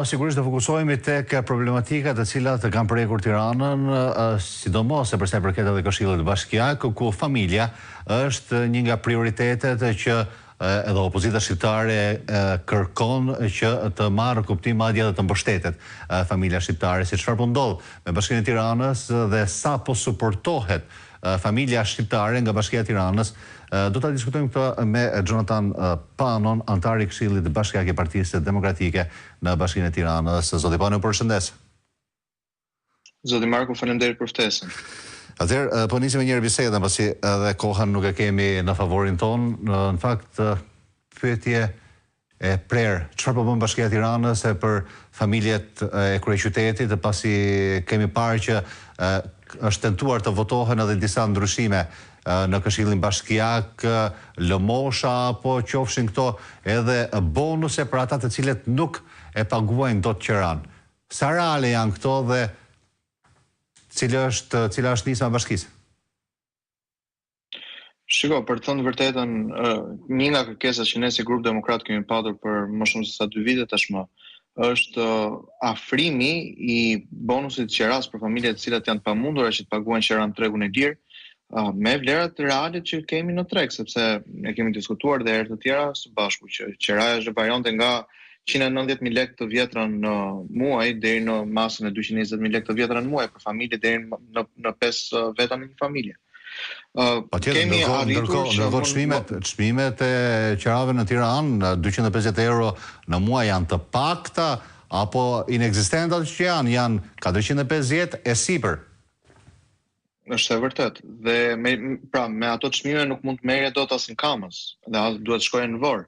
Sigurisht do fokusohemi tek problematikat të cilat kanë prekur Tiranën, sidomos përsa i përket edhe Këshillit Bashkiak, ku familja është një nga prioritetet që edhe opozita shqiptare kërkon që të marrë kuptim madje edhe të mbështetet familja shqiptare, si çfarë po ndodh me Bashkinë e Tiranës dhe sa po suportohet familja shqiptare nga Bashkia e Tiranës. Do ta diskutojmë këtë me Jonathan Panon, antar i Këshillit Bashkiak i Partisë Demokratike në Bashkinë e Tiranës. Zoti Pano, përshëndes. Zoti Marko, faleminderit për ftesën. Atëherë, po nisim me njëherë bisedën, pasi edhe kohën nuk e kemi në favorin ton. Në fakt, pyetje e prerë, çfarë po bën Bashkia e Tiranës për familjet e kryeqytetit, pasi kemi parë që është tentuar të votohen edhe disa ndryshime në Këshillin Bashkiak, lëmosha apo qofshin këto edhe bonuse për ata të cilët nuk e paguajnë dot qeran. Sa reale janë këto dhe cila është nisma e Bashkisë? Shiko, për të thënë vërtetën, një nga kërkesat që ne si grup demokrat kemi patur për më shumë se sa 2 vite tashmë, është afrimi i bonusit qeras për familjet të cilat janë të pamundura që të paguajnë qeran në tregun e lirë, me vlerat reale që kemi në treg, sepse ne kemi diskutuar dhe herë të tjera së bashku që qeraja është vajonte nga 190.000 lekë të vjetra në muaj deri në masën e 220.000 lekë të vjetra në muaj për familje deri në 5 veta në një familje. Kemi arritur çmimet e qerave në Tiranë, 250 euro në muaj janë të pakta apo inekzistente që janë 450 e sipër. Është e vërtet. Dhe me ato çmime nuk mund të merret dot as në Kamës, dhe as duhet shkojnë në Vor.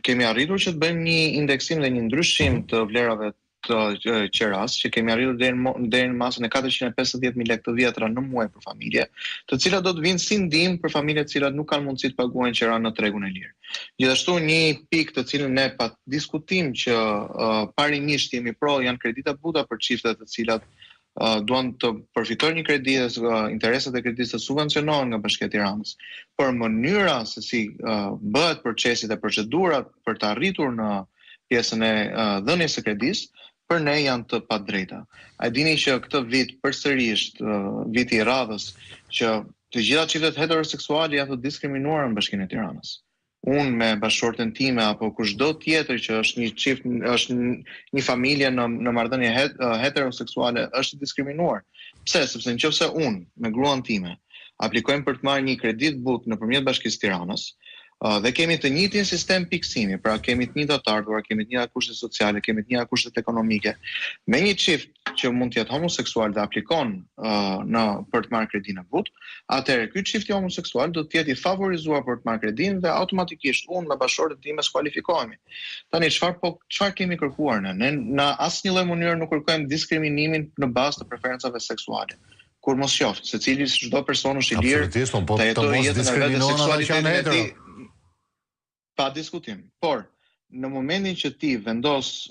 Kemi arritur që të bëjmë një indeksim dhe një ndryshim të vlerave të qeras, që kemi arritur deri në masën e 450.000 lekë të vjetra në muaj për familje, të cilat do të vinë si ndihmë për familjet të cilat nuk kanë mundësi të paguajnë qeran në tregun e lirë. Gjithashtu një pikë të cilën ne pa diskutim që parimisht jemi pro janë kredita buta për çiftet të cilat duan të përfitojnë një kredi dhe interesat e kredisë të subvencionohen nga Bashkia e Tiranës. Por mënyra se si bëhet procesi dhe procedurat për të arritur në pjesën e dhënies së kredisë, për ne janë të padrejta. A dini që këtë vit përsërisht, viti i radhës, që të gjitha çiftet heteroseksuale janë të diskriminuara në Bashkinë e Tiranës. Unë me bashkëshorten time apo kushdo tjetër që është një çift, është një familje në marrëdhënie heteroseksuale është diskriminuar. Pse? Sepse nëse unë me gruan time aplikojmë për të marrë një kredit butë nëpërmjet Bashkisë Tiranës, dhe kemi të njëjtin sistem piksimi, pra kemi të njëjtat ardhurat, kemi të njëjta kushte sociale, kemi të njëjta kushtet ekonomike. Me një çift që mund të jetë homoseksual dhe aplikon për të marrë kredinë butë, atëherë ky çift homoseksual do të jetë i favorizuar për të marrë kredinë dhe automatikisht unë me bashkëshortet time skualifikohemi. Tani çfarë kemi kërkuar ne? Ne në asnjë lloj mënyrë nuk kërkojmë diskriminimin në bazë të preferencave seksuale. Kur mos qoftë, secili çdo person është i lirë të jetojë jetën e vetë seksualitetin e tij. Pa diskutim. Por, në momentin që ti vendos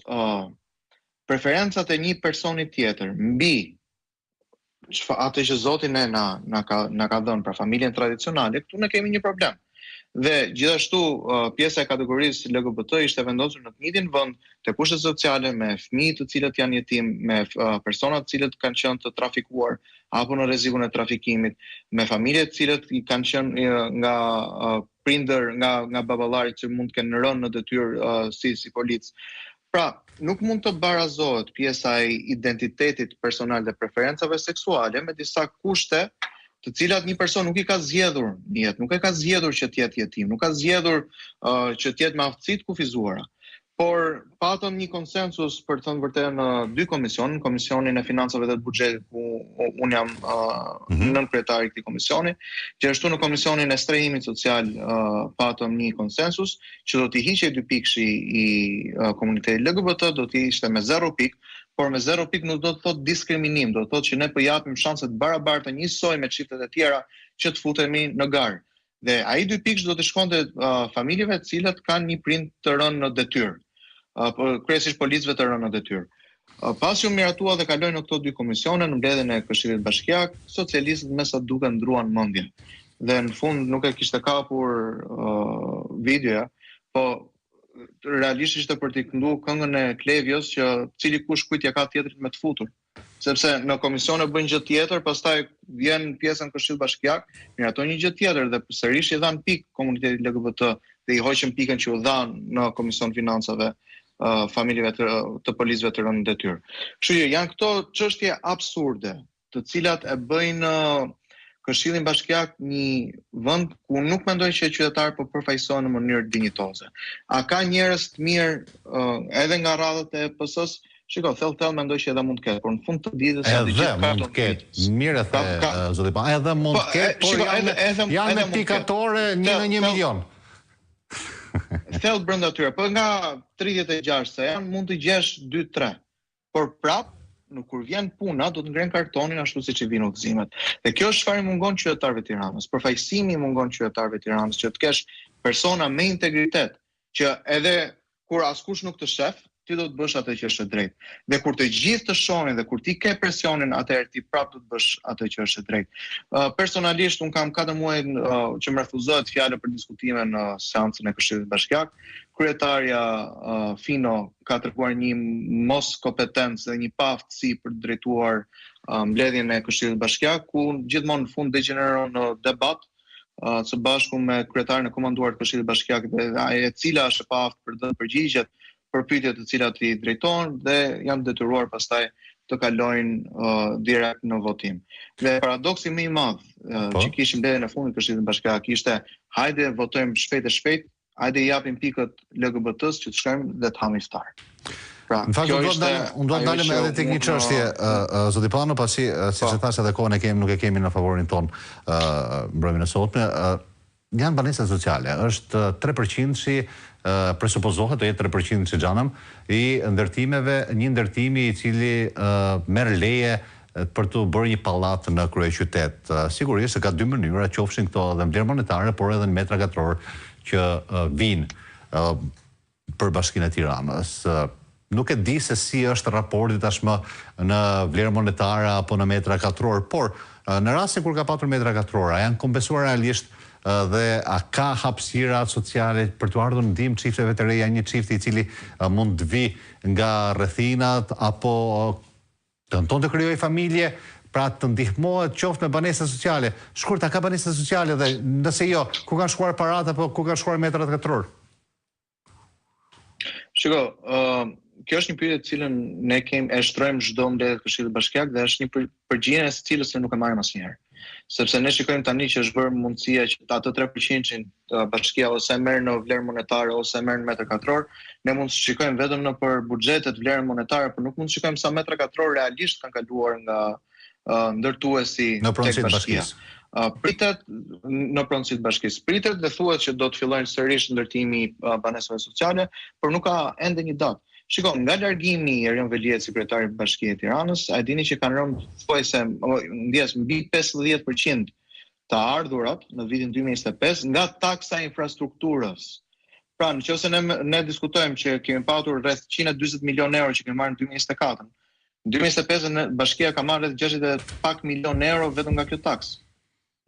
preferencat e një personi tjetër mbi atë që Zoti na ka dhënë për familjen tradicionale, këtu ne kemi një problem. Dhe gjithashtu pjesa e kategorisë LGBT ishte vendosur në të njëjtin vend te kushtet sociale me fëmijë të cilët janë jetim, me persona të cilët kanë qenë të trafikuar apo në rrezikun e trafikimit, me familje të cilët kanë qenë nga prindër, nga baballarit që mund të kenë rënë në detyrë si polic. Pra, nuk mund të barazohet pjesa e identitetit personal dhe preferencave seksuale me disa kushte të cilat një person nuk i ka zgjedhur në jetë, nuk e ka zgjedhur që të jetë jetim, nuk ka zgjedhur që të jetë me aftësi të kufizuara. Por patëm një konsensus për të thënë vërtetën në 2 komisione, Komisionin e Financave dhe të Buxhetit ku unë jam nënkryetari i këtij komisioni, gjithashtu në Komisionin e Strehimit Social patëm një konsensus që do t'i hiqej 2 pikësh i komunitetit LGBT, do t'i ishte me 0 pikë, por me 0 pikë nuk do të thotë diskriminim, do të thotë që ne po japim shanse të barabarta njësoj me çiftet e tjera që të futemi në garë. Dhe ai 2 pikë do të shkonte familjeve të cilat kanë një prind të rënë në detyrë. Kryesisht policëve të rënë në detyrë. Pas u miratua dhe kaloi në këto 2 komisione në mbledhjen e Këshillit Bashkiak, socialistët me sa duket ndruan mendje. Dhe në fund nuk e kishte kapur videoja, po realisht ishte për t'i këndu këngën e Klevios që cili kush kujtja ka tjetrit me të futur. Sepse në komisione bëjnë gjë tjetër, pastaj vjen pjesën Këshill Bashkiak, miraton një gjë tjetër dhe sërish i dhan pikë komunitetit LGBT dhe i hoqën pikën që u dhan në Komision Financave familjeve të policëve të rënë në detyrë. Kështu që janë këto çështje absurde, të cilat e bëjnë Këshillin Bashkiak një vend ku nuk mendoj që qytetarët po përfaqësohen në mënyrë dinjitoze. A ka njerëz të mirë edhe nga radhët e PS-s? Shiko, thellë mendoj që edhe mund të ketë, por në fund të ditës edhe mund të ketë. Mirë the zoti pa, edhe mund të ketë, por janë me pikatore 1 në 1 milion. Thellë brenda tyre, po nga 36 se janë mund të gjesh 2-3. Por prap në kur vjen puna do të ngren kartonin ashtu siç i vinë udhëzimet. Dhe kjo është çfarë mungon qytetarëve të Tiranës. Përfaqësimi mungon qytetarëve të Tiranës që të kesh persona me integritet që edhe kur askush nuk të shef, ti do të bësh atë që është e drejtë. Dhe kur të gjithë të shohin dhe kur ti ke presionin, atëherë ti prapë do të bësh atë që është e drejtë. Personalisht un kam 4 muaj që më refuzohet fjala për diskutime në seancën e Këshillit Bashkiak. Kryetarja Fino ka treguar një mos kompetencë dhe një paaftësi për të drejtuar mbledhjen e Këshillit Bashkiak, ku gjithmonë në fund degeneron në debat së bashku me kryetarin e komanduar të Këshillit Bashkiak dhe e cila është e paaftë për të dhënë përgjigjet për pyetjet të cilat i drejtohen dhe janë detyruar pastaj të kalojnë direkt në votim. Dhe paradoksi më i madh që kishim mbledhjen e fundit të Këshillit Bashkiak ishte hajde votojmë shpejt, hajde japim pikët LGBT-s që të shkojmë dhe të hamë iftar. Pra, në fakt unë do të dalem edhe tek një çështje zoti Pano, pasi siç e thash edhe kohën e kemi, nuk e kemi në favorin ton mbrëmjen e sotme. Janë banesa sociale, është 3% që presupozohet të jetë 3% që xhanëm i ndërtimeve, një ndërtimi i cili merr leje për të bërë një pallat në kryeqytet. Sigurisht se ka 2 mënyra, qofshin këto edhe vlerë monetare, por edhe në metra katror që vinë për Bashkinë e Tiranës. Nuk e di se si është raporti tashmë në vlerë monetare apo në metra katror, por në rastin kur ka patur metra katror, janë kompensuar realisht dhe a ka hapësira sociale për të ardhur në ndihmë çifteve të reja, një çifti i cili mund të vi nga rrethinat apo tenton të krijojë familje, pra të ndihmohet qoftë me banesa sociale. Shkurt, a ka banesa sociale dhe nëse jo, ku kanë shkuar parat apo ku kanë shkuar metrat katror? Shiko, kjo është një pyetje të cilën ne e shtrojmë çdo mbledhje të Këshillit Bashkiak dhe është një përgjigje e cilës ne nuk e marrim asnjëherë. Sepse ne shikojmë tani që është bërë mundësia që atë 3% bashkia ose merr në vlerë monetare ose merr në metër katror, ne mund të shikojmë vetëm në për buxhetet vlerën monetare, por nuk mund të shikojmë sa metra katror realisht kanë kaluar nga ndërtuesi tek bashkia. Pritet në pronësitë të bashkisë. Pritet dhe thuhet që do të fillojnë sërish ndërtimi i banesave sociale, por nuk ka ende një datë. Shiko, nga largimi i Erion Veliet si kryetari i Bashkisë së Tiranës, a dini që kanë rënë thuajse ndjes mbi 50% të ardhurat në vitin 2025 nga taksa e infrastrukturës. Pra, nëse ne diskutojmë që kemi patur rreth 140 milionë euro që kemi marrë në 2024. Në 2025 Bashkia ka marrë rreth 60 pak milionë euro vetëm nga kjo taksë.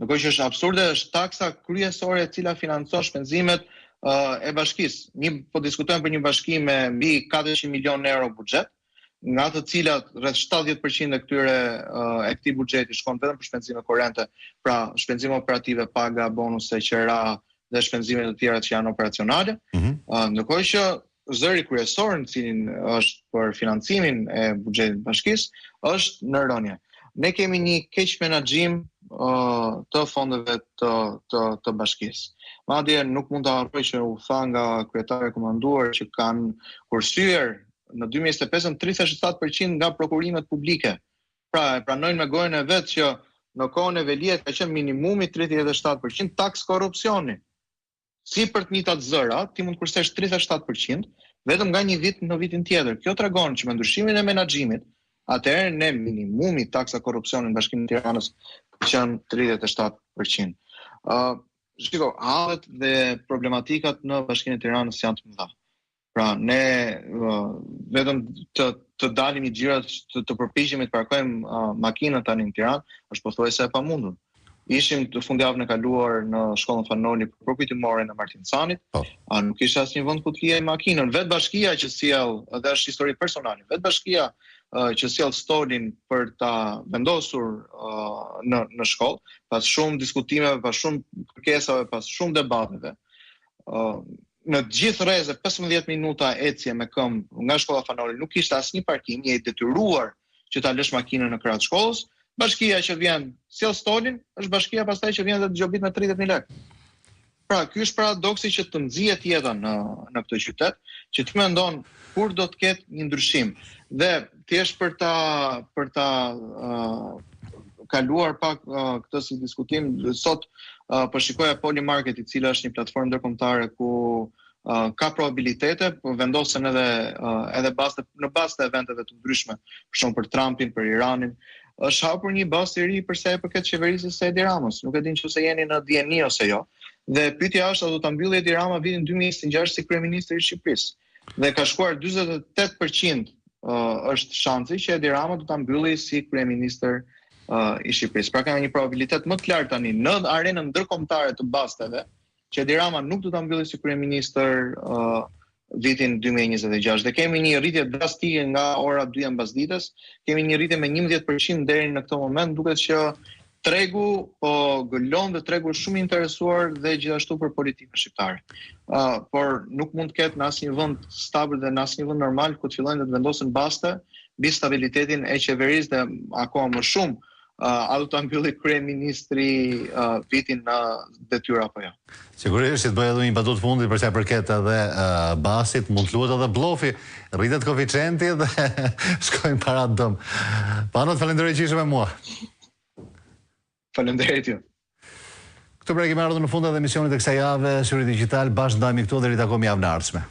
Ndërkohë që është absurde, është taksa kryesore e cila financon shpenzimet e bashkisë. Po diskutojmë për një bashki me mbi 400 milionë euro buxhet, nga të cilat rreth 70% e këtij buxheti shkon vetëm për shpenzime korrente, pra shpenzime operative, paga, bonuse, qera dhe shpenzime të tjera që janë operacionale. Ndërkohë që zëri kryesor në cilin është për financimin e buxhetit të bashkisë është në rënje. Ne kemi një keq menaxhim të fondeve të bashkisë. Madje nuk mund të harroj që u tha nga kryetari i komanduar që kanë kursyer në 2025 37% nga prokurimet publike. Pra, e pranojnë me gojën e vet që në kohën e Veliet ka qenë minimumi 37% taks korrupsioni. Si për të njëjtat zëra, ti mund të kursesh 37% vetëm nga një vit në vitin tjetër. Kjo tregon që me ndryshimin e menaxhimit, atëherë ne minimumi taksa korrupsioni në Bashkinë e Tiranës ka qenë 37%. Shiko, hallet dhe problematikat në Bashkinë e Tiranës janë të mëdha. Pra, ne vetëm të dalim i xhirat të përpiqemi të parkojmë makinat tani në Tiranë, është pothuajse e pamundur. Ishim të fundjavën e kaluar në shkollën Fanoli për përkujtimore në Martincanit. Nuk ishte asnjë vend ku të liej makinën. Vetë bashkia që sjell, edhe është histori personale, vetë bashkia që sjell stolin për ta vendosur në shkollë, pas shumë diskutimeve, pas shumë kërkesave, pas shumë debateve. Në gjithë rreze 15 minuta ecje me këmbë nga shkolla Fanoli, nuk ishte asnjë parkim, je i detyruar që ta lësh makinën në krah të shkollës. Bashkia që vjen sjell stolin, është bashkia pastaj që vjen dhe dëgjobit me 30.000 lekë. Pra, ky është paradoksi që të nxjihet jeta në këtë qytet, që ti mendon kur do të ketë një ndryshim. Dhe thjesht për ta kaluar pak këtë si diskutim, sot po shikoja Polymarket, i cila është një platformë ndërkombëtare ku ka probabilitete, vendosen edhe në bazë të eventeve të ndryshme, për shembull për Trumpin, për Iranin. Është hapur një bazë i ri për sa i përket qeverisë së Edi Ramës. Nuk e din nëse jeni në dieni ose jo. Dhe pyetja është, a do ta mbyllë Edi Rama vitin 2026 si kryeministër i Shqipërisë? Dhe ka shkuar 48% është shansi që Edi Rama do ta mbylli si kryeministër i Shqipërisë. Pra ka një probabilitet më të lartë tani në arenën ndërkombëtare të basteve që Edi Rama nuk do ta mbylli si kryeministër vitin 2026. Dhe kemi një rritje drastike nga ora 2 mbasdites, kemi një rritje me 11% deri në këtë moment, duket që tregu po gëllon dhe tregu është shumë interesuar dhe gjithashtu për politikën shqiptare. Por nuk mund të ketë në asnjë vend stabil dhe në asnjë vend normal ku të fillojnë të vendosen baste mbi stabilitetin e qeverisë dhe akoma më shumë a do ta mbylli kryeministri vitin në detyrë apo jo. Sigurisht, të bëj edhe një batut fundit për sa i përket edhe basit, mund të luhet edhe blofi, rritet koeficienti dhe shkojnë para dëm. Panot, falenderoj që ishe me mua. Faleminderit ju. Këtë prej kemi ardhur në fund edhe emisionit e kësaj jave, Syri Digital, bashkë ndajmë këtu dhe ritakomi javën e ardhshme.